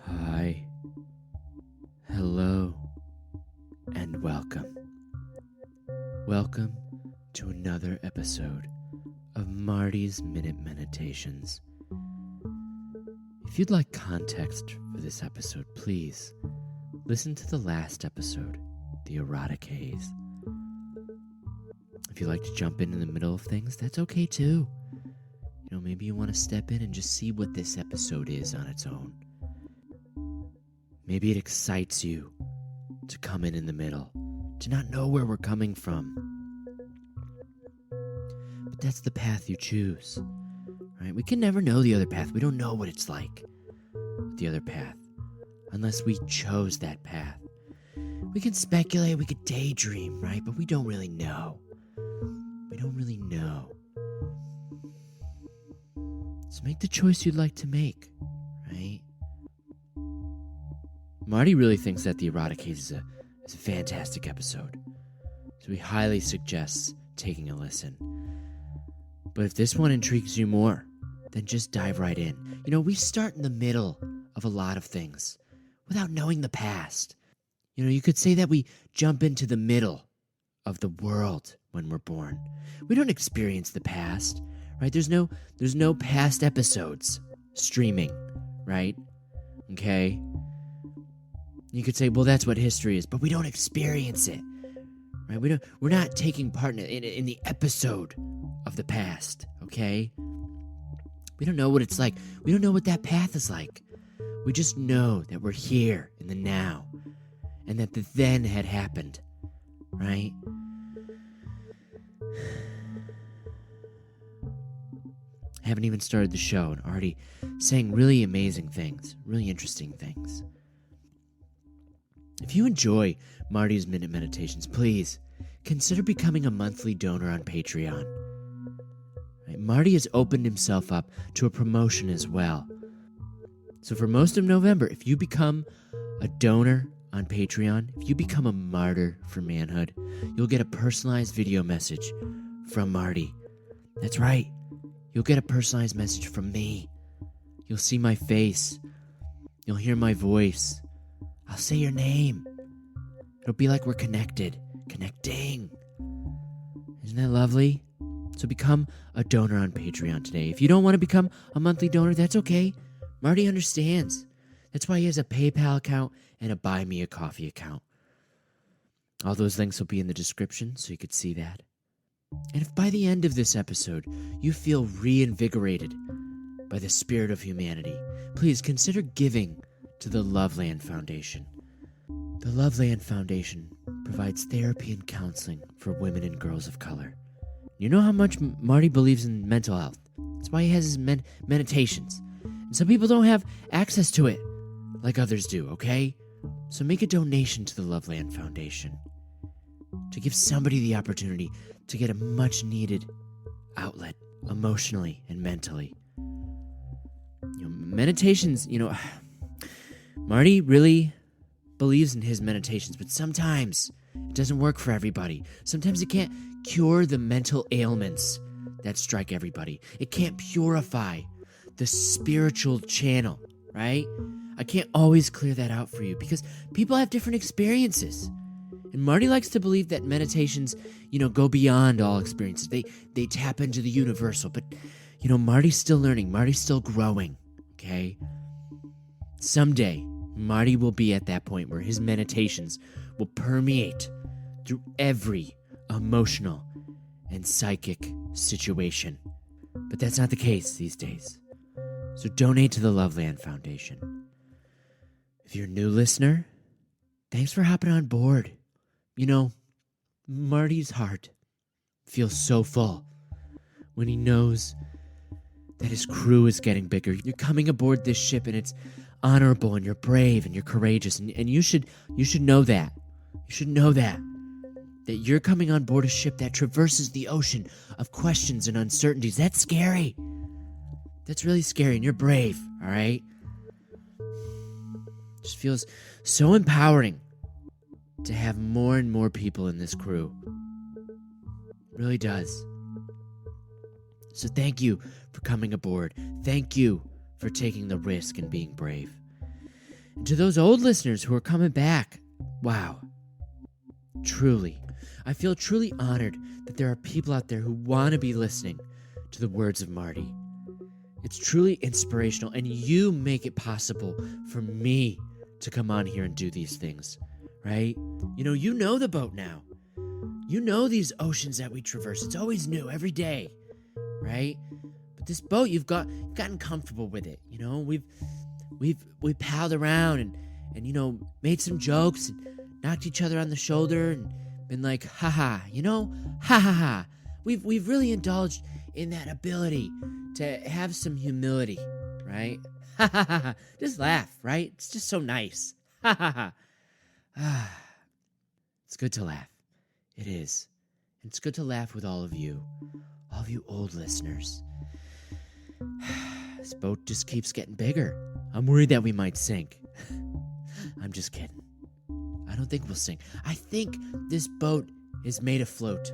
Hi, hello, and welcome. Welcome to another episode of Marty's Minute Meditations. If you'd like context for this episode, please listen to the last episode, The Erotic Haze. If you like to jump in the middle of things, that's okay too. Maybe you want to step in and just see what this episode is on its own. Maybe it excites you to come in the middle, to not know where we're coming from. But that's the path you choose, right? We can never know the other path. We don't know what it's like, the other path, unless we chose that path. We can speculate, we could daydream, right? But we don't really know. We don't really know. So make the choice you'd like to make, right? Marty really thinks that The Erotic Haze is a fantastic episode, so he highly suggests taking a listen. But if this one intrigues you more, then just dive right in. We start in the middle of a lot of things without knowing the past. You could say that we jump into the middle of the world when we're born. We don't experience the past, right? There's no past episodes streaming, right? Okay? You could say, well, that's what history is, but we don't experience it, right? We're not taking part in the episode of the past, okay? We don't know what it's like. We don't know what that path is like. We just know that we're here in the now, and that the then had happened, right? I haven't even started the show and already saying really amazing things, really interesting things. If you enjoy Marty's Minute Meditations, please consider becoming a monthly donor on Patreon. Right? Marty has opened himself up to a promotion as well. So for most of November, if you become a donor on Patreon, if you become a martyr for manhood, you'll get a personalized video message from Marty. That's right. You'll get a personalized message from me. You'll see my face. You'll hear my voice. I'll say your name. It'll be like we're connected. Connecting. Isn't that lovely? So become a donor on Patreon today. If you don't want to become a monthly donor, that's okay. Marty understands. That's why he has a PayPal account and a Buy Me a Coffee account. All those links will be in the description so you could see that. And if by the end of this episode you feel reinvigorated by the spirit of humanity, please consider giving to the Loveland Foundation. The Loveland Foundation provides therapy and counseling for women and girls of color. You know how much Marty believes in mental health. That's why he has his meditations. And some people don't have access to it like others do, okay? So make a donation to the Loveland Foundation to give somebody the opportunity to get a much-needed outlet emotionally and mentally. Meditations, Marty really believes in his meditations, but sometimes it doesn't work for everybody. Sometimes it can't cure the mental ailments that strike everybody. It can't purify the spiritual channel, right? I can't always clear that out for you because people have different experiences. And Marty likes to believe that meditations, go beyond all experiences. They tap into the universal. But, Marty's still learning. Marty's still growing, okay? Someday, Marty will be at that point where his meditations will permeate through every emotional and psychic situation. But that's not the case these days. So donate to the Loveland Foundation. If you're a new listener, thanks for hopping on board. Marty's heart feels so full when he knows that his crew is getting bigger. You're coming aboard this ship and it's honorable and you're brave and you're courageous and you should know that. You should know that you're coming on board a ship that traverses the ocean of questions and uncertainties. That's scary. That's really scary and you're brave, all right? Just feels so empowering to have more and more people in this crew. It really does. So thank you for coming aboard. Thank you for taking the risk and being brave. And to those old listeners who are coming back, wow, truly, I feel truly honored that there are people out there who want to be listening to the words of Marty. It's truly inspirational, and you make it possible for me to come on here and do these things, right? You know the boat now. You know these oceans that we traverse. It's always new every day, right? But this boat, you've gotten comfortable with it. We've palled around and made some jokes and knocked each other on the shoulder and been like, haha, ha ha ha. We've really indulged in that ability to have some humility, right? Ha ha ha ha. Just laugh, right? It's just so nice. Ha ha ha. Ah, it's good to laugh. It is. And it's good to laugh with all of you old listeners. This boat just keeps getting bigger. I'm worried that we might sink. I'm just kidding. I don't think we'll sink. I think this boat is made afloat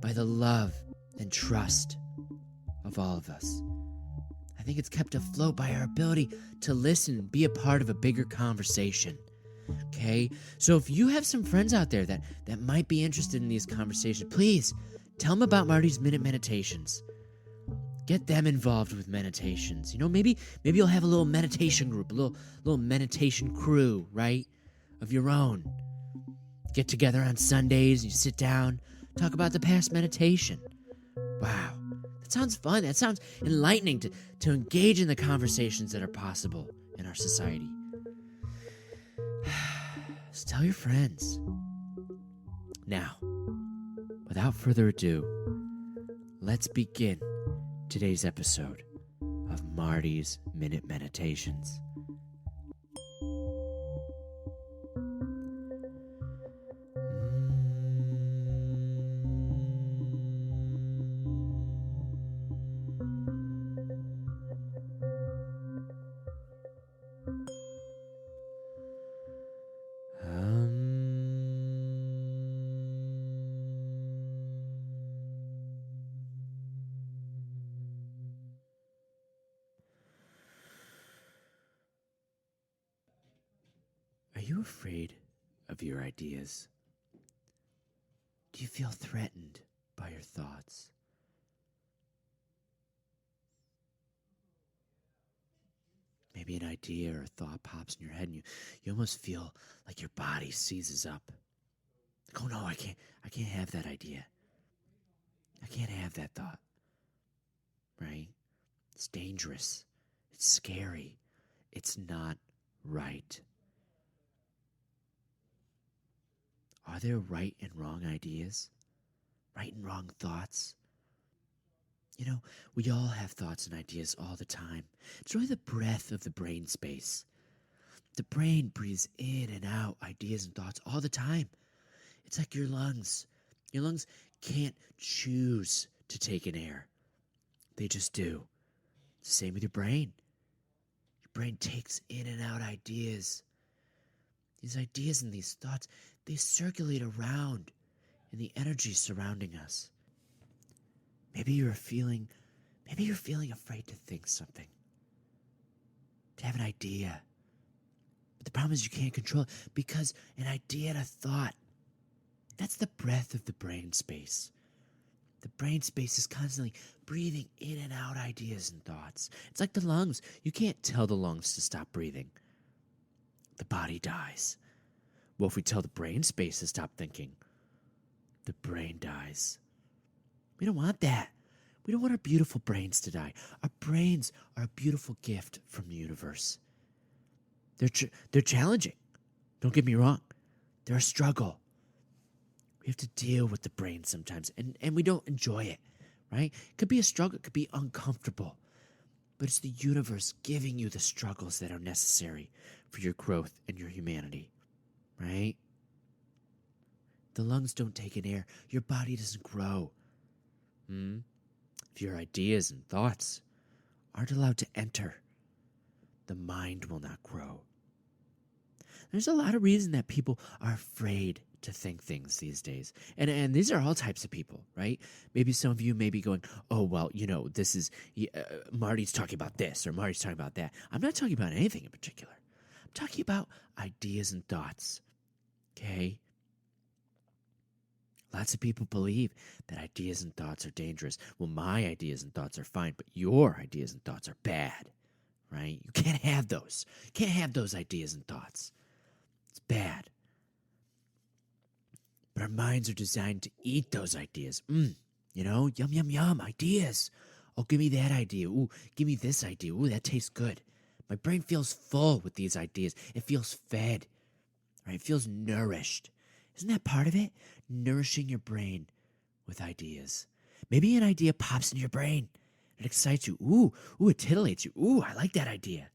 by the love and trust of all of us. I think it's kept afloat by our ability to listen and be a part of a bigger conversation. Okay? So if you have some friends out there that might be interested in these conversations, please tell them about Marty's Minute Meditations. Get them involved with meditations. Maybe you'll have a little meditation group, a little meditation crew, right? Of your own. Get together on Sundays, you sit down, talk about the past meditation. Wow. That sounds fun. That sounds enlightening to engage in the conversations that are possible in our society. Just tell your friends. Now, without further ado, let's begin today's episode of Marty's Minute Meditations. Are you afraid of your ideas? Do you feel threatened by your thoughts? Maybe an idea or a thought pops in your head and you almost feel like your body seizes up. Like, oh no, I can't have that idea. I can't have that thought. Right? It's dangerous. It's scary. It's not right. Are there right and wrong ideas? Right and wrong thoughts? We all have thoughts and ideas all the time. It's really the breath of the brain space. The brain breathes in and out ideas and thoughts all the time. It's like your lungs. Your lungs can't choose to take in air. They just do. It's the same with your brain. Your brain takes in and out ideas. These ideas and these thoughts, they circulate around in the energy surrounding us. Maybe you're feeling afraid to think something, to have an idea. But the problem is you can't control it because an idea and a thought, that's the breath of the brain space. The brain space is constantly breathing in and out ideas and thoughts. It's like the lungs. You can't tell the lungs to stop breathing. The body dies. Well, if we tell the brain space to stop thinking, the brain dies. We don't want that. We don't want our beautiful brains to die. Our brains are a beautiful gift from the universe. They're challenging. Don't get me wrong. They're a struggle. We have to deal with the brain sometimes, and we don't enjoy it, right? It could be a struggle. It could be uncomfortable. But it's the universe giving you the struggles that are necessary for your growth and your humanity, right? The lungs don't take in air. Your body doesn't grow. If your ideas and thoughts aren't allowed to enter, the mind will not grow. There's a lot of reason that people are afraid to think things these days. And these are all types of people, right? Maybe some of you may be going, oh, well, this is, Marty's talking about this or Marty's talking about that. I'm not talking about anything in particular. I'm talking about ideas and thoughts, okay? Lots of people believe that ideas and thoughts are dangerous. Well, my ideas and thoughts are fine, but your ideas and thoughts are bad, right? You can't have those. You can't have those ideas and thoughts. It's bad. But our minds are designed to eat those ideas. Yum, yum, yum, ideas. Oh, give me that idea. Ooh, give me this idea. Ooh, that tastes good. My brain feels full with these ideas. It feels fed, right? It feels nourished. Isn't that part of it? Nourishing your brain with ideas. Maybe an idea pops into your brain. It excites you. Ooh, it titillates you. Ooh, I like that idea.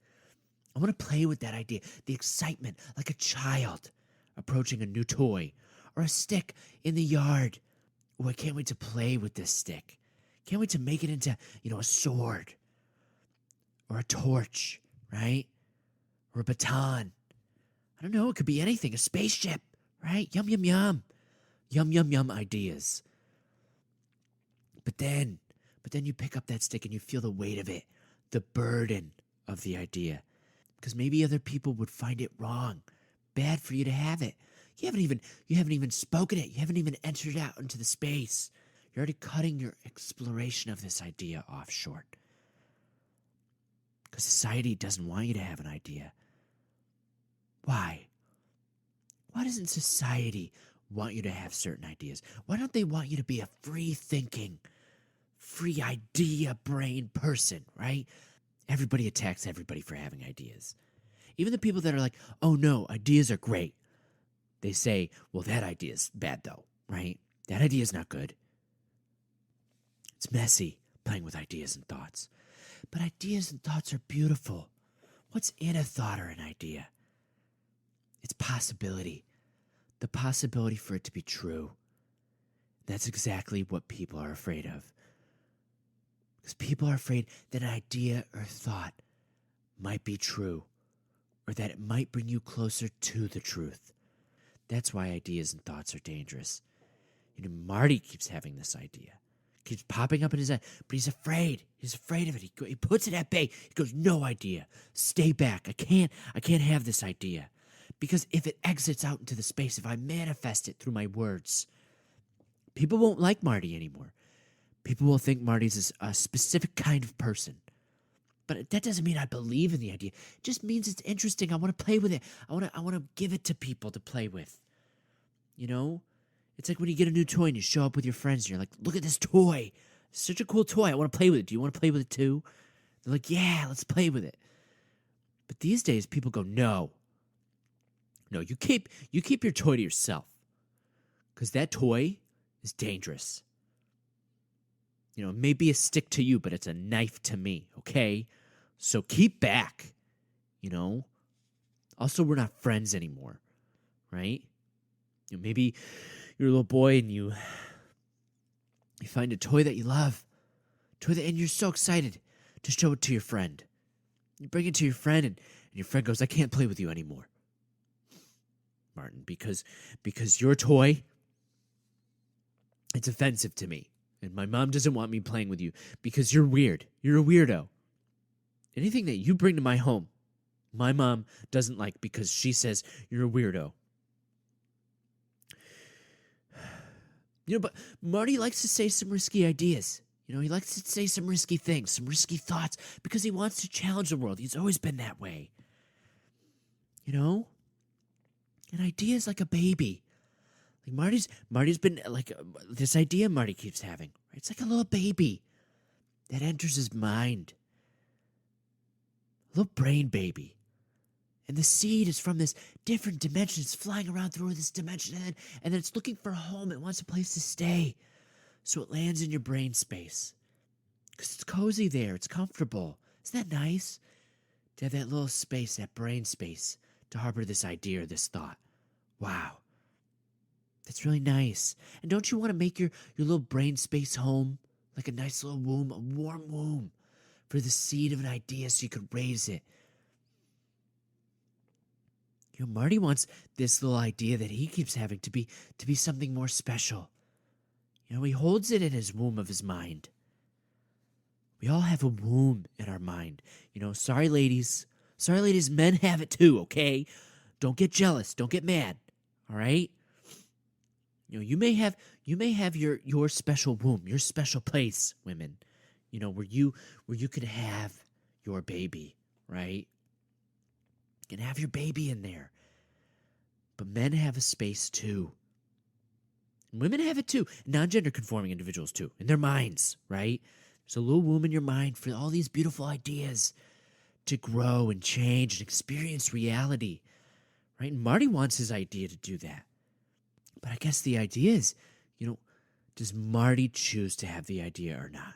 I want to play with that idea. The excitement, like a child approaching a new toy or a stick in the yard. Ooh, I can't wait to play with this stick. Can't wait to make it into, a sword or a torch, right? Or a baton. I don't know. It could be anything. A spaceship, right? Yum, yum, yum. Yum, yum, yum ideas. But then you pick up that stick and you feel the weight of it, the burden of the idea. Because maybe other people would find it wrong, bad for you to have it. You haven't even spoken it. You haven't even entered it out into the space. You're already cutting your exploration of this idea off short. Because society doesn't want you to have an idea. Why? Why doesn't society want you to have certain ideas? Why don't they want you to be a free-thinking, free idea brain person, right? Everybody attacks everybody for having ideas. Even the people that are like, oh no, ideas are great. They say, well, that idea's bad though, right? That idea's not good. It's messy, playing with ideas and thoughts. But ideas and thoughts are beautiful. What's in a thought or an idea? It's possibility. The possibility for it to be true. That's exactly what people are afraid of. Because people are afraid that an idea or thought might be true, or that it might bring you closer to the truth. That's why ideas and thoughts are dangerous. Marty keeps having this idea. Keeps popping up in his head, but he's afraid. He's afraid of it. He puts it at bay. He goes, no idea. Stay back. I can't have this idea. Because if it exits out into the space, if I manifest it through my words, people won't like Marty anymore. People will think Marty's a specific kind of person. But that doesn't mean I believe in the idea. It just means it's interesting. I want to play with it. I want to give it to people to play with. It's like when you get a new toy and you show up with your friends and you're like, look at this toy. It's such a cool toy. I want to play with it. Do you want to play with it too? They're like, yeah, let's play with it. But these days people go, no. No, you keep your toy to yourself. Because that toy is dangerous. It may be a stick to you, but it's a knife to me, okay? So keep back, Also, we're not friends anymore, right? Maybe you're a little boy and you find a toy that you love, and you're so excited to show it to your friend. You bring it to your friend, and your friend goes, I can't play with you anymore, Martin, because your toy, it's offensive to me. And my mom doesn't want me playing with you because you're weird. You're a weirdo. Anything that you bring to my home, my mom doesn't like because she says you're a weirdo. But Marty likes to say some risky ideas. He likes to say some risky things, some risky thoughts, because he wants to challenge the world. He's always been that way. An idea is like a baby. Like Marty's been like this idea Marty keeps having. Right? It's like a little baby that enters his mind. A little brain baby. And the seed is from this different dimension. It's flying around through this dimension. And then it's looking for a home. It wants a place to stay. So it lands in your brain space. Because it's cozy there. It's comfortable. Isn't that nice? To have that little space, that brain space, to harbor this idea or this thought. Wow. That's really nice. And don't you want to make your little brain space home like a nice little womb, a warm womb for the seed of an idea so you could raise it? Marty wants this little idea that he keeps having to be something more special. He holds it in his womb of his mind. We all have a womb in our mind. Sorry, ladies. Sorry, ladies, men have it too, okay? Don't get jealous. Don't get mad. All right? You may have your special womb, your special place, women. Where you can have your baby, right? You can have your baby in there. But men have a space too. And women have it too. Non-gender conforming individuals too. In their minds, right? There's a little womb in your mind for all these beautiful ideas to grow and change and experience reality, right? And Marty wants his idea to do that. But I guess the idea is, does Marty choose to have the idea or not?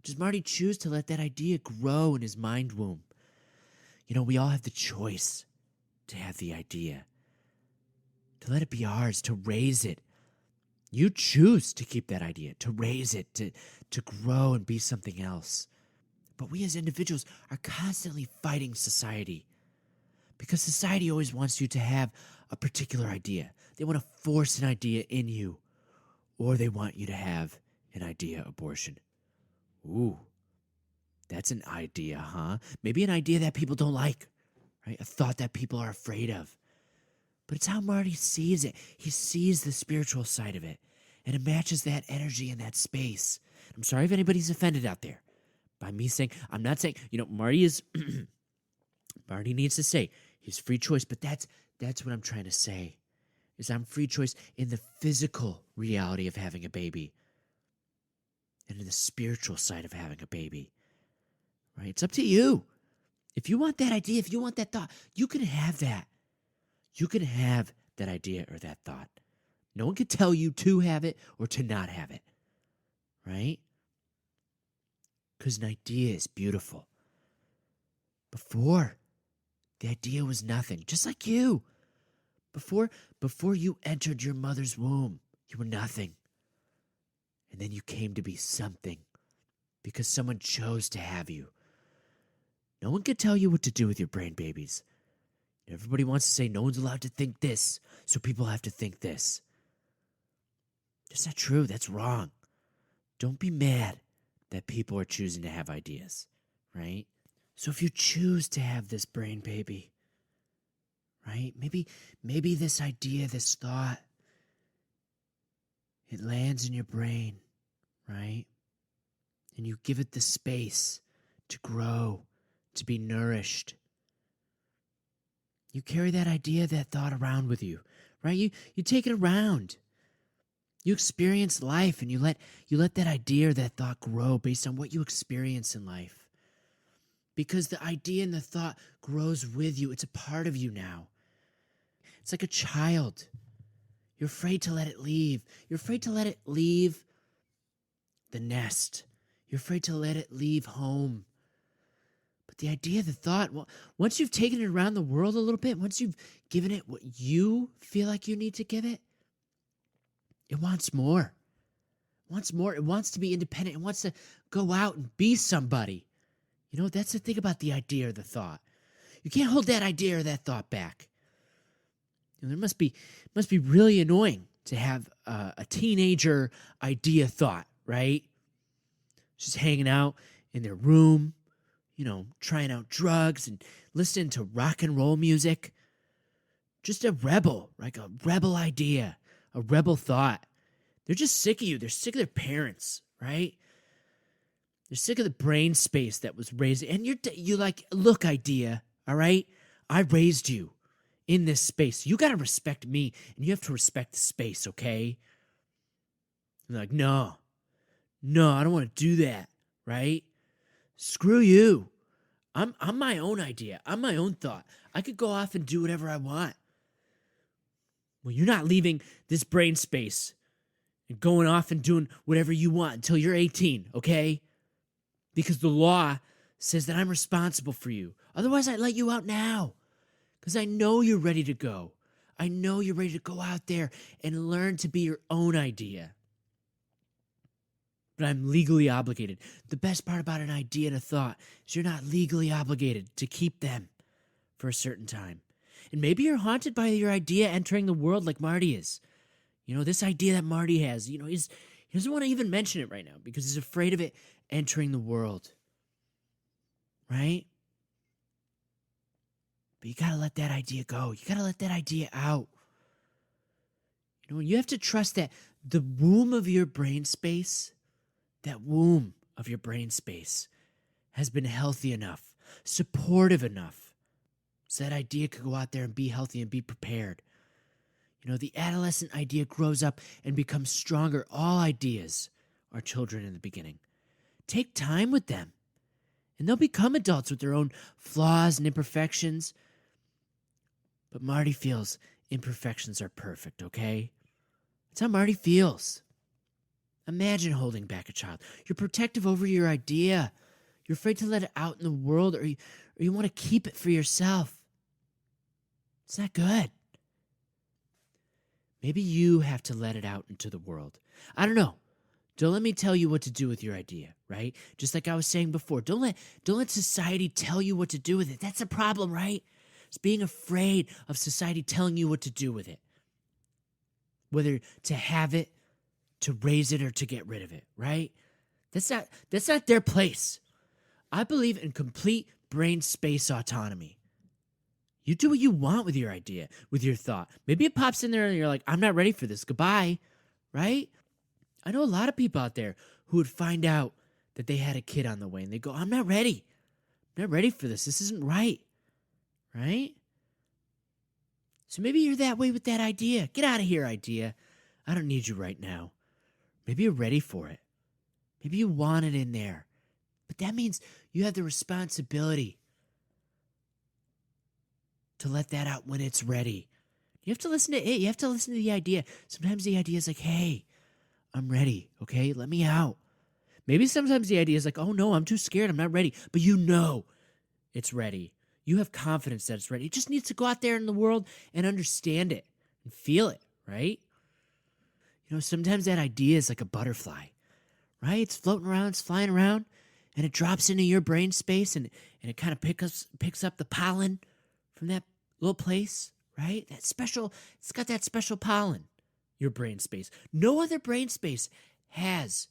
Does Marty choose to let that idea grow in his mind womb? We all have the choice to have the idea, to let it be ours, to raise it. You choose to keep that idea, to raise it, to grow and be something else. But we as individuals are constantly fighting society, because society always wants you to have a particular idea. They want to force an idea in you, or they want you to have an idea abortion. Ooh, that's an idea, huh? Maybe an idea that people don't like, right? A thought that people are afraid of. But it's how Marty sees it. He sees the spiritual side of it, and it matches that energy in that space. I'm sorry if anybody's offended out there by me saying, I'm not saying, Marty is, Marty needs to say he's free choice, but that's what I'm trying to say, is I'm free choice in the physical reality of having a baby and in the spiritual side of having a baby, right? It's up to you. If you want that idea, if you want that thought, you can have that. You can have that idea or that thought. No one can tell you to have it or to not have it, right? Because an idea is beautiful. Before, the idea was nothing, just like you. Before you entered your mother's womb, you were nothing. And then you came to be something because someone chose to have you. No one can tell you what to do with your brain babies. Everybody wants to say no one's allowed to think this, so people have to think this. That's not true. That's wrong. Don't be mad that people are choosing to have ideas, right? So if you choose to have this brain baby, right? Maybe this idea, this thought, it lands in your brain, right? And you give it the space to grow, to be nourished. You carry that idea, that thought around with you, right? You take it around. You experience life, and you let that idea or that thought grow based on what you experience in life. Because the idea and the thought grows with you. It's a part of you now. It's like a child. You're afraid to let it leave. You're afraid to let it leave the nest. You're afraid to let it leave home. But the idea, the thought, well, once you've taken it around the world a little bit, once you've given it what you feel like you need to give it, it wants more. It wants more. It wants to be independent. It wants to go out and be somebody. That's the thing about the idea or the thought. You can't hold that idea or that thought back. There must be really annoying to have a teenager idea thought, right? Just hanging out in their room, trying out drugs and listening to rock and roll music. Just a rebel, like a rebel idea, a rebel thought. They're just sick of you. They're sick of their parents, right? They're sick of the brain space that was raised. And you're like, look, idea, all right? I raised you in this space. You got to respect me, and you have to respect the space, okay? You're like, no, I don't want to do that, right? Screw you. I'm my own idea. I'm my own thought. I could go off and do whatever I want. Well, you're not leaving this brain space and going off and doing whatever you want until you're 18, okay? Because the law says that I'm responsible for you. Otherwise, I'd let you out now. Because I know you're ready to go. I know you're ready to go out there and learn to be your own idea. But I'm legally obligated. The best part about an idea and a thought is you're not legally obligated to keep them for a certain time. And maybe you're haunted by your idea entering the world like Marty is. This idea that Marty has, he doesn't want to even mention it right now because he's afraid of it entering the world. Right? But you got to let that idea go. You got to let that idea out. You have to trust that the womb of your brain space, has been healthy enough, supportive enough, so that idea could go out there and be healthy and be prepared. The adolescent idea grows up and becomes stronger. All ideas are children in the beginning. Take time with them, and they'll become adults with their own flaws and imperfections. But Marty feels imperfections are perfect, okay? That's how Marty feels. Imagine holding back a child. You're protective over your idea. You're afraid to let it out in the world, or you want to keep it for yourself. It's not good. Maybe you have to let it out into the world. I don't know. Don't let me tell you what to do with your idea, right? Just like I was saying before, don't let society tell you what to do with it. That's a problem, right? It's being afraid of society telling you what to do with it. Whether to have it, to raise it, or to get rid of it, right? That's not their place. I believe in complete brain space autonomy. You do what you want with your idea, with your thought. Maybe it pops in there and you're like, I'm not ready for this. Goodbye, right? I know a lot of people out there who would find out that they had a kid on the way and they go, I'm not ready. I'm not ready for this. This isn't right, right? So maybe you're that way with that idea. Get out of here, idea. I don't need you right now. Maybe you're ready for it. Maybe you want it in there. But that means you have the responsibility to let that out when it's ready. You have to listen to it. You have to listen to the idea. Sometimes the idea is like, hey, I'm ready, okay? Let me out. Maybe sometimes the idea is like, oh no, I'm too scared. I'm not ready. But you know it's ready. You have confidence that it's ready. It just needs to go out there in the world and understand it and feel it, right? Sometimes that idea is like a butterfly, right? It's floating around, it's flying around, and it drops into your brain space and it kind of picks up the pollen from that little place, right? It's got that special pollen, your brain space. No other brain space has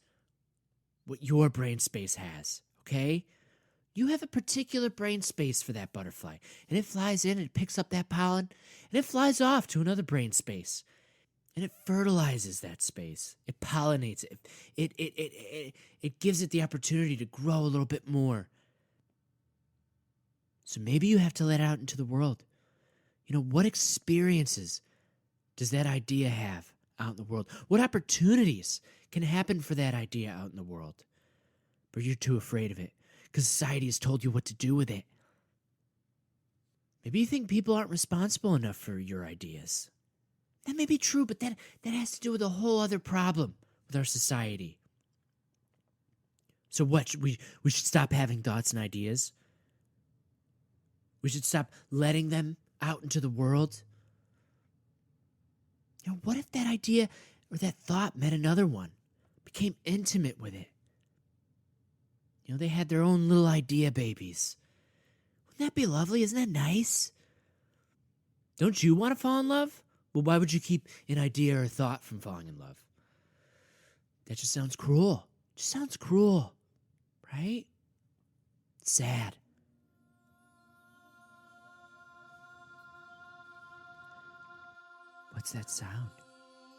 what your brain space has, okay? You have a particular brain space for that butterfly, and it flies in and it picks up that pollen, and it flies off to another brain space, and it fertilizes that space. It pollinates it. It gives it the opportunity to grow a little bit more. So maybe you have to let it out into the world. What experiences does that idea have out in the world? What opportunities can happen for that idea out in the world? But you're too afraid of it because society has told you what to do with it. Maybe you think people aren't responsible enough for your ideas. That may be true, but that has to do with a whole other problem with our society. So what? We should stop having thoughts and ideas? We should stop letting them out into the world? What if that idea or that thought met another one, became intimate with it? They had their own little idea babies. Wouldn't that be lovely? Isn't that nice? Don't you want to fall in love? Well, why would you keep an idea or a thought from falling in love? That just sounds cruel. Just sounds cruel, right? Sad. What's that sound?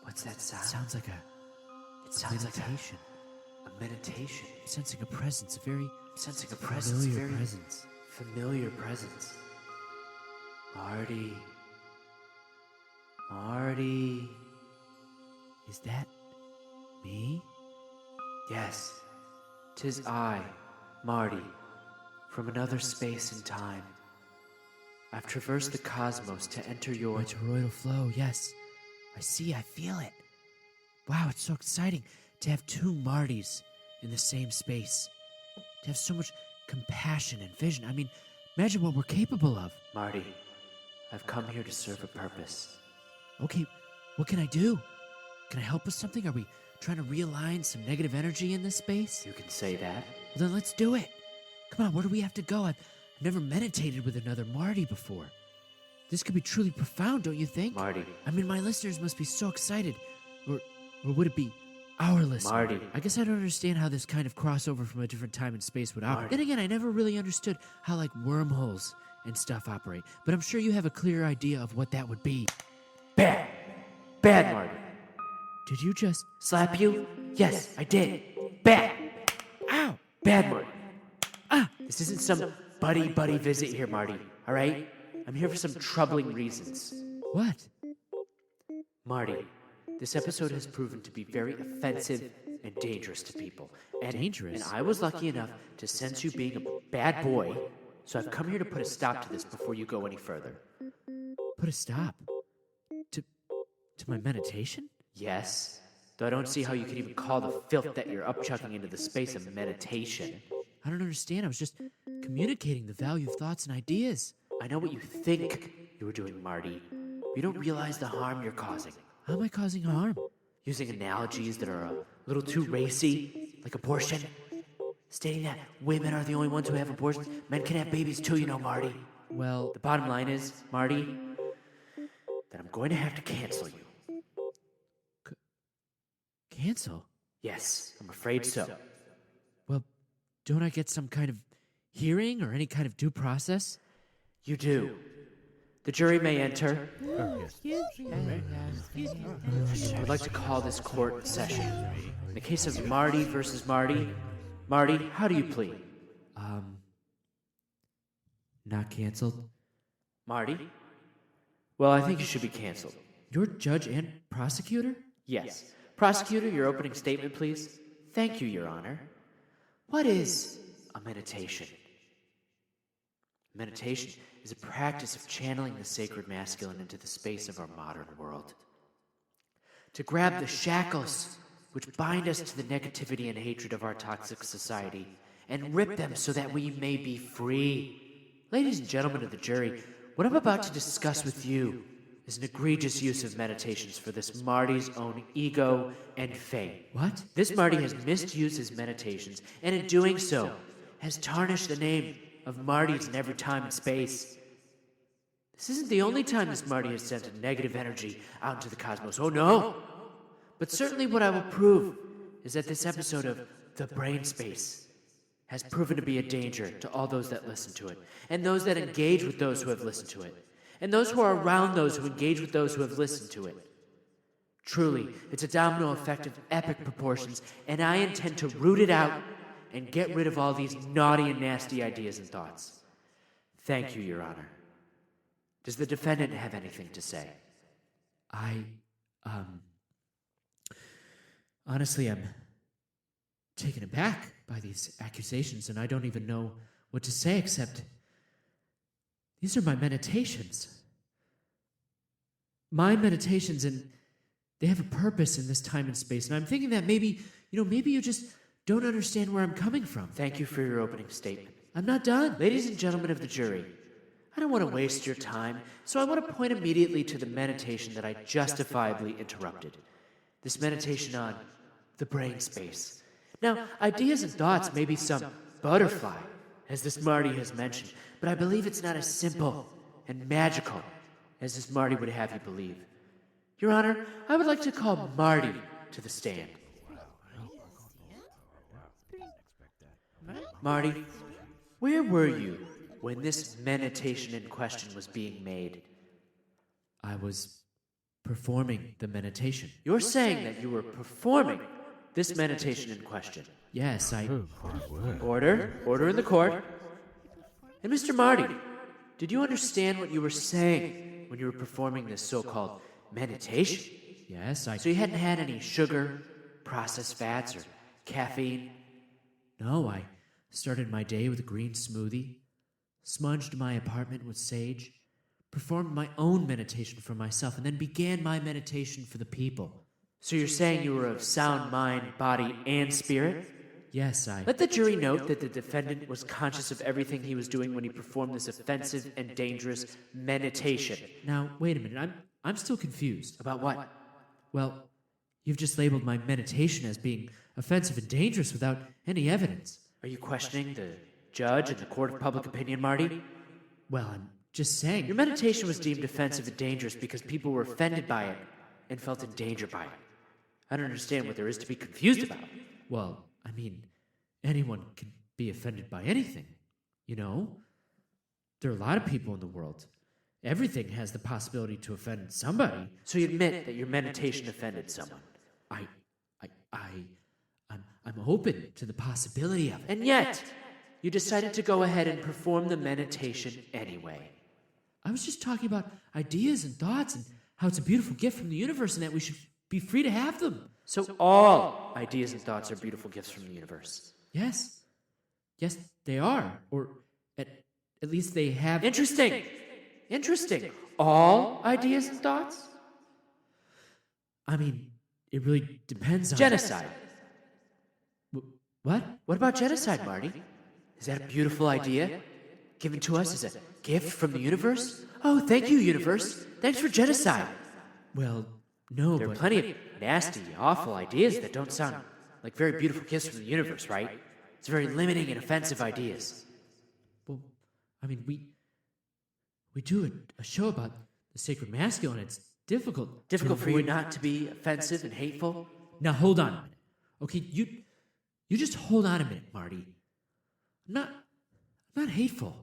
It sounds like a meditation. A meditation. Sensing a presence, a very familiar presence. Marty. Is that me? Yes, 'tis I, Marty, from another space and time. I've traversed the cosmos to enter your toroidal flow, yes. I see, I feel it. Wow, it's so exciting to have two Martys in the same space. To have so much compassion and vision. I mean, imagine what we're capable of. Marty, I've come here to serve a purpose. Okay, what can I do? Can I help with something? Are we trying to realign some negative energy in this space? You can say that. Well, then let's do it. Come on, where do we have to go? I've never meditated with another Marty before. This could be truly profound, don't you think? Marty. I mean, my listeners must be so excited. Or would it be our listeners? Marty. I guess I don't understand how this kind of crossover from a different time and space would operate. Marty. Then again, I never really understood how, like, wormholes and stuff operate. But I'm sure you have a clear idea of what that would be. Bad. Bad, Marty. Did you just... Slap you? Yes, I did. Bad. Ow! Bad, Marty. This isn't some buddy visit here, Marty, all right? I'm here for some troubling reasons. What? Marty, this episode has proven to be very offensive and dangerous to people. Dangerous? And I was lucky enough to sense you being a bad boy, so I've come here to put a stop to this before you go any further. Put a stop? To my meditation? Yes, though I don't see how you could even call the filth that you're upchucking into the space of meditation. I don't understand. I was just communicating the value of thoughts and ideas. I know what you think you were doing, Marty. You don't realize the harm you're causing. How am I causing harm? Using analogies that are a little too racy, like abortion. Stating that women are the only ones who have abortions. Men can have babies too, you know, Marty. Well, The bottom line is, Marty, that I'm going to have to cancel you. cancel? Yes, I'm afraid so. Well, don't I get some kind of hearing or any kind of due process? You do. The jury may enter. I would like to call this court in session. In the case of Marty versus Marty, Marty, how do you plead? Not canceled? Marty? Well, I think you should be canceled. You're judge and prosecutor? Yes. Prosecutor, your opening statement, please. Thank you, Your Honor. What is a meditation? Meditation is a practice of channeling the sacred masculine into the space of our modern world. To grab the shackles which bind us to the negativity and hatred of our toxic society and rip them so that we may be free. Ladies and gentlemen of the jury, what I'm about to discuss with you is an egregious use of meditations for this Marty's own ego and fame. What? This Marty has misused his meditations, and in doing so, has tarnished the name of Marty's in every time and space. This isn't the only time this Marty has sent a negative energy out into the cosmos. Oh no! But certainly what I will prove is that this episode of The Brain Space has proven to be a danger to all those that listen to it, and those that engage with those who have listened to it, and those who are around those who engage with those who have listened to it. Truly, it's a domino effect of epic proportions, and I intend to root it out and get rid of all these naughty and nasty ideas and thoughts. Thank you, Your Honor. Does the defendant have anything to say? Honestly, I'm taken aback by these accusations, and I don't even know what to say except these are my meditations. My meditations, and they have a purpose in this time and space. And I'm thinking that maybe you just don't understand where I'm coming from. Thank you for your opening statement. I'm not done. Ladies and gentlemen of the jury, I don't want to waste your time, so I want to point immediately to the meditation that I justifiably interrupted. This meditation on the brain space. Now, ideas and thoughts may be some butterfly, as this Marty has mentioned, but I believe it's not as simple and magical as this Marty would have you believe. Your Honor, I would like to call Marty to the stand. Marty, where were you when this meditation in question was being made? I was performing the meditation. You're saying that you were performing this meditation in question. Yes, Order in the court. And Mr. Marty, did you understand what you were saying when you were performing this so-called meditation? Yes, So you hadn't had any sugar, processed fats, or caffeine? No, I started my day with a green smoothie, smudged my apartment with sage, performed my own meditation for myself, and then began my meditation for the people. So you're saying you were of sound mind, body, and spirit? Yes, Let the jury note that the defendant was conscious of everything he was doing when he performed this offensive and dangerous meditation. Now, wait a minute. I'm still confused. About what? Well, you've just labeled my meditation as being offensive and dangerous without any evidence. Are you questioning the judge and the court of public opinion, Marty? Well, just saying. Your meditation was deemed offensive and dangerous because people were offended by it and felt in danger by it. I don't understand what there is to be confused about. Well, I mean, anyone can be offended by anything, you know? There are a lot of people in the world. Everything has the possibility to offend somebody. So you admit that your meditation offended someone. I'm open to the possibility of it. And yet, you decided to go ahead and perform the meditation anyway. I was just talking about ideas and thoughts and how it's a beautiful gift from the universe and that we should be free to have them. So all ideas and thoughts are beautiful gifts from the universe. Yes. Yes, they are. Or at least they have... Interesting. All ideas and thoughts? I mean, it really depends on... Genocide. What? What about genocide, Marty? Is that a beautiful idea? Given to us as a gift from the universe? Oh, thank you, universe. Thanks for genocide. Well, no, There are but... plenty of nasty, awful ideas that don't sound like very beautiful gifts from the universe, right? It's very limiting and offensive ideas. Well, I mean, we do a show about the sacred masculine. It's difficult. Difficult for you not to be offensive and hateful? Now, hold on a minute. Okay, you just hold on a minute, Marty. I'm not hateful.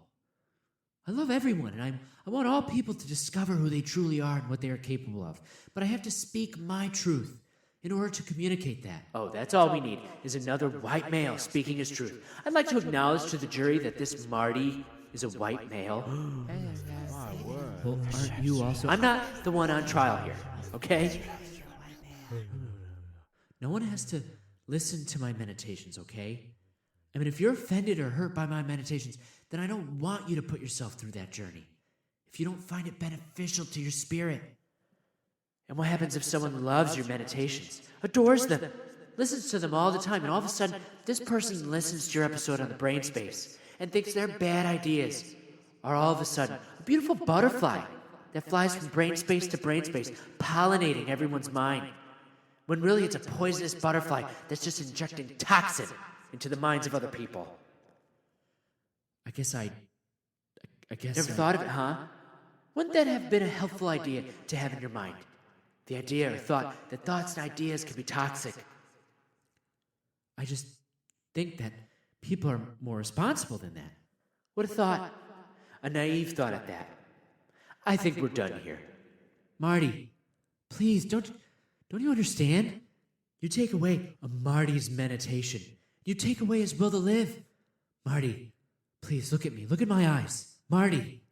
I love everyone, and I want all people to discover who they truly are and what they are capable of. But I have to speak my truth in order to communicate that. Oh, that's all we need, is another white male speaking his truth. I'd like to acknowledge to the jury that this Marty is a white male. Well, aren't you also... I'm not the one on trial here, okay? No one has to listen to my meditations, okay? I mean, if you're offended or hurt by my meditations, then I don't want you to put yourself through that journey. If you don't find it beneficial to your spirit. And what happens if someone loves your meditations, adores them, listens to them all the time, and all of a sudden, this person listens to your episode on the brain space and thinks they're bad ideas, or all of a sudden, a beautiful butterfly that flies from brain space to brain space, pollinating everyone's mind, when really it's a poisonous butterfly that's just injecting toxin into the minds of other people. I guess Never thought of it, huh? Wouldn't that have been a helpful idea to have in your mind? The idea or thought that thoughts and ideas can be toxic. I just think that people are more responsible than that. What a thought. A naive thought at that. I think we're done here. Marty, please, don't you understand? You take away a Marty's meditation. You take away his will to live. Marty, please look at me. Look at my eyes. Marty.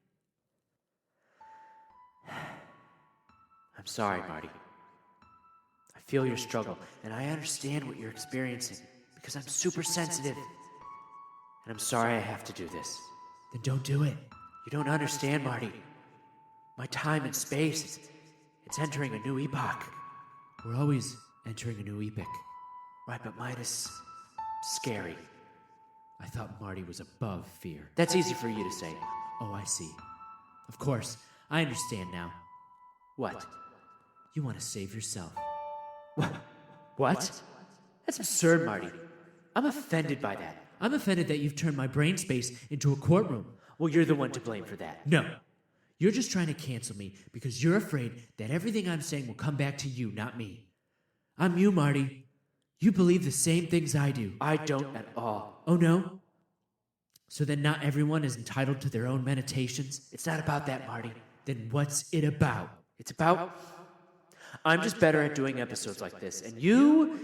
I'm sorry, Marty. I feel your struggle, and I understand what you're experiencing because I'm super sensitive. And I'm sorry I have to do this. Then don't do it. You don't understand, Marty. My time and space, it's entering a new epoch. We're always entering a new epoch. Right, but mine is scary. I thought Marty was above fear. That's easy for you to say. Oh, I see. Of course, I understand now. What? You want to save yourself. What? That's absurd, Marty. I'm offended by that. I'm offended that you've turned my brain space into a courtroom. Well, you're the one to blame for that. No. You're just trying to cancel me because you're afraid that everything I'm saying will come back to you, not me. I'm you, Marty. You believe the same things I do. I don't at all. Oh, no? So then not everyone is entitled to their own meditations? It's not about that, Marty. Then what's it about? It's about... I'm just better at doing episodes like this. And you...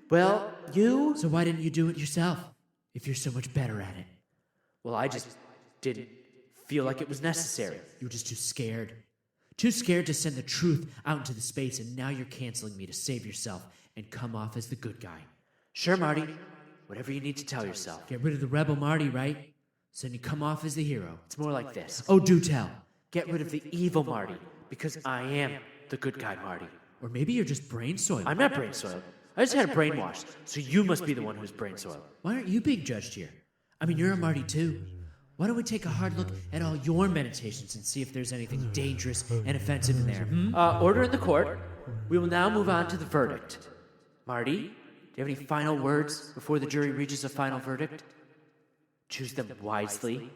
Well, you... So why didn't you do it yourself, if you're so much better at it? Well, I just didn't feel like it was necessary. You were just too scared. Too scared to send the truth out into the space, and now you're canceling me to save yourself and come off as the good guy. Sure, Marty. Whatever you need to tell yourself. Get rid of the rebel Marty, right? So then you come off as the hero. It's more like this. Oh, do tell. Get rid of the evil Marty, because I am the good guy Marty. Or maybe you're just brain soiled. I'm not brain soiled. I just had a brainwash, so you must be the one who's brain soiled. Why aren't you being judged here? I mean, you're a Marty too. Why don't we take a hard look at all your meditations and see if there's anything dangerous and offensive in there? Order in the court. We will now move on to the verdict. Marty, do you have any final words before the jury reaches a final verdict? Choose them wisely.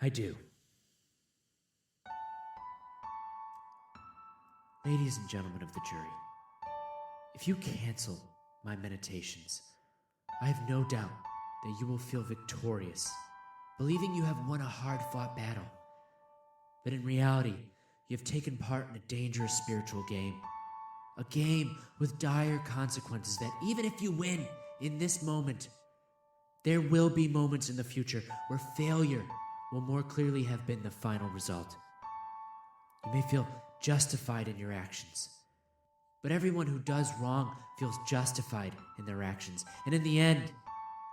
I do. Ladies and gentlemen of the jury, if you cancel my meditations, I have no doubt that you will feel victorious, believing you have won a hard-fought battle. But in reality, you have taken part in a dangerous spiritual game. A game with dire consequences that even if you win in this moment, there will be moments in the future where failure will more clearly have been the final result. You may feel justified in your actions, but everyone who does wrong feels justified in their actions. And in the end,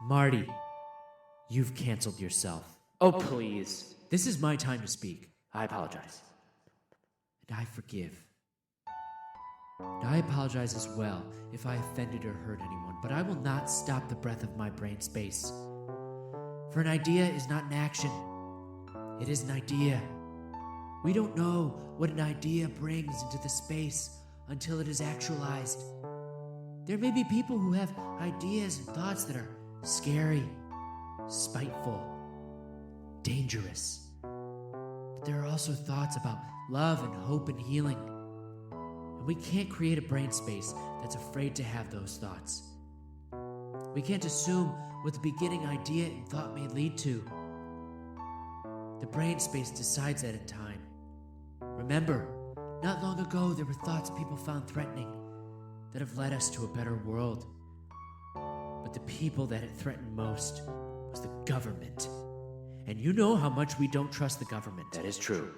Marty, you've canceled yourself. Oh, please. This is my time to speak. I apologize. And I forgive. And I apologize as well if I offended or hurt anyone, but I will not stop the breath of my brain space. For an idea is not an action. It is an idea. We don't know what an idea brings into the space until it is actualized. There may be people who have ideas and thoughts that are scary, spiteful, dangerous. But there are also thoughts about love and hope and healing. And we can't create a brain space that's afraid to have those thoughts. We can't assume what the beginning idea and thought may lead to. The brain space decides that in time. Remember, not long ago there were thoughts people found threatening that have led us to a better world. But the people that it threatened most was the government. And you know how much we don't trust the government. That is true.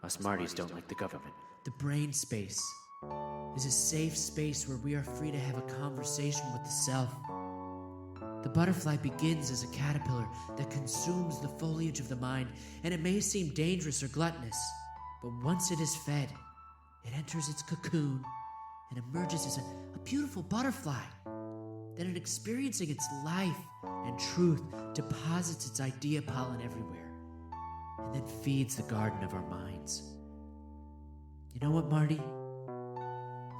Us Martys don't like the government. The brain space is a safe space where we are free to have a conversation with the self. The butterfly begins as a caterpillar that consumes the foliage of the mind, and it may seem dangerous or gluttonous, but once it is fed, it enters its cocoon and emerges as a beautiful butterfly that, in experiencing its life and truth, deposits its idea pollen everywhere and then feeds the garden of our minds. You know what, Marty?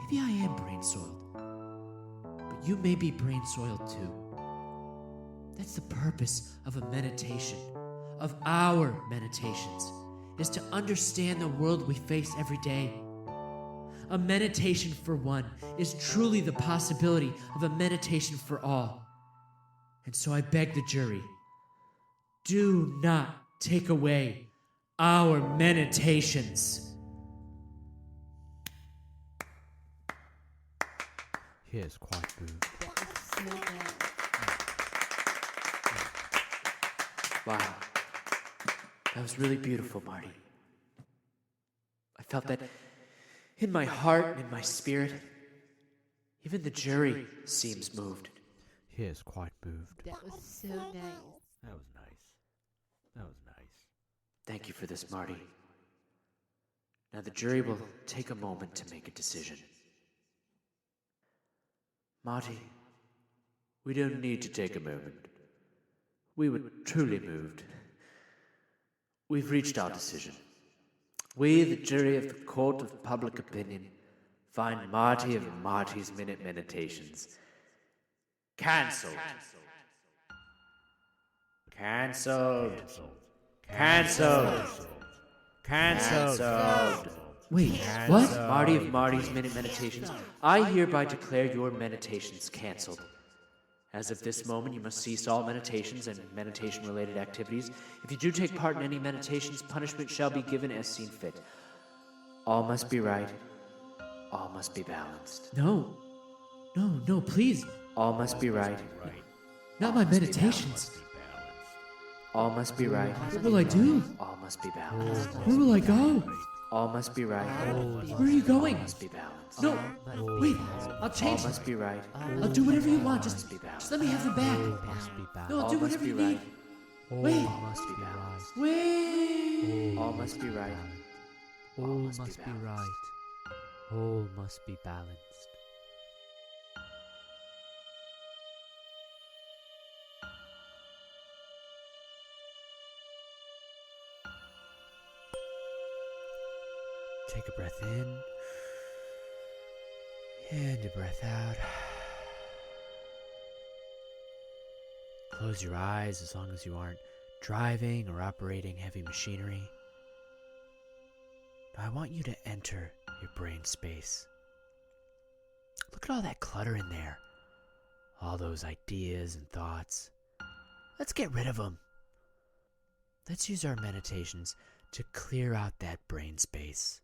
Maybe I am brain-soiled, but you may be brain-soiled too. That's the purpose of a meditation, of our meditations, is to understand the world we face every day. A meditation for one is truly the possibility of a meditation for all. And so I beg the jury, do not take away our meditations. Here's quite moved. Wow. That was really beautiful, Marty. I felt that in my heart and in my spirit. Even the jury seems moved. Here's quite moved. That was so nice. That was nice. That was nice. Thank you for this, Marty. Now the jury will take a moment to make a decision. Marty, we don't need to take a moment. We were truly moved. We've reached our decision. We, the jury of the Court of Public Opinion, find Marty of Marty's Minute Meditations cancelled. Cancelled. Cancelled. Cancelled. Wait, what? Marty of Marty's Minute Meditations, I hereby declare your meditations cancelled. As of this moment, you must cease all meditations and meditation-related activities. If you do take part in any meditations, punishment shall be given as seen fit. All must be right. All must be balanced. No, please. All must be right. Not my meditations. All must be right. What will I do? All must be balanced. Where will I go? All must be right. Where are you going? All must be balanced. No, wait, I'll All change. must be right. I'll do whatever you want. All Just must be balanced. let me have them back. Must be balanced. No, I'll All do must whatever be you right. need. Wait, All must be balanced. wait. All must be right. All must must be be balanced. right. All must be balanced. Take a breath in and a breath out. Close your eyes as long as you aren't driving or operating heavy machinery. I want you to enter your brain space. Look at all that clutter in there. All those ideas and thoughts. Let's get rid of them. Let's use our meditations to clear out that brain space.